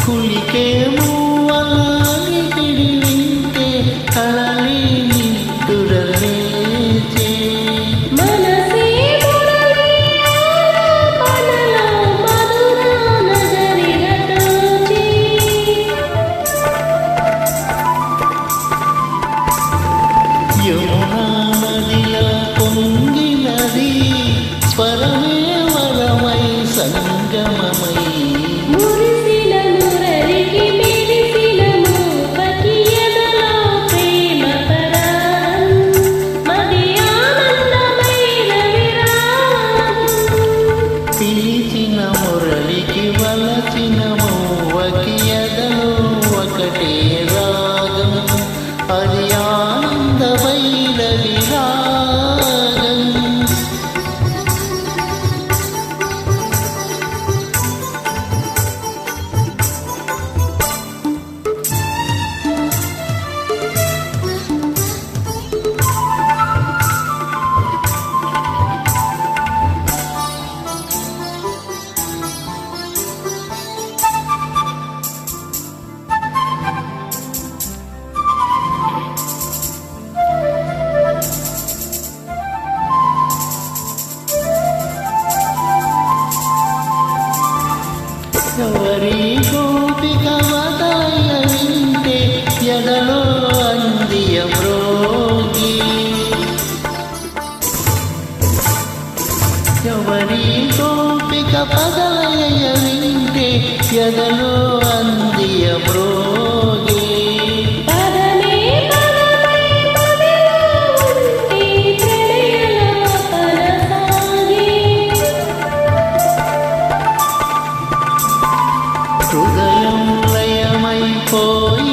కులికే మూవలాలిటిడి వింటే కలలి నిట్టురలేచే మనసే మురళి ఆలాపనలో మధుర నగరిగా తోచి యమునా నదిలో పొంగినది స్వరమే వరమై సంగమమై మురిసిన మురళికి మెరిసిన మూవకి ఎదలో ప్రేమ పరాగం మది ఆనందమైన విరాగం పిలిచిన మురళికి వలచిన మూవకి ఎదలో ఒకటే రాగం అది ఆనందమైన విరాగం ఎవరి గోపిక వదయ వింటే ఎదలో అందియ మ్రోగి ఎవరి గోపిక పదయ వింటే ఎదలో అందియ మ్రోగి పదమే పదమై మదిలో ఉంటే ప్రణయలాపన సాగే హృదయం లయమైపోయి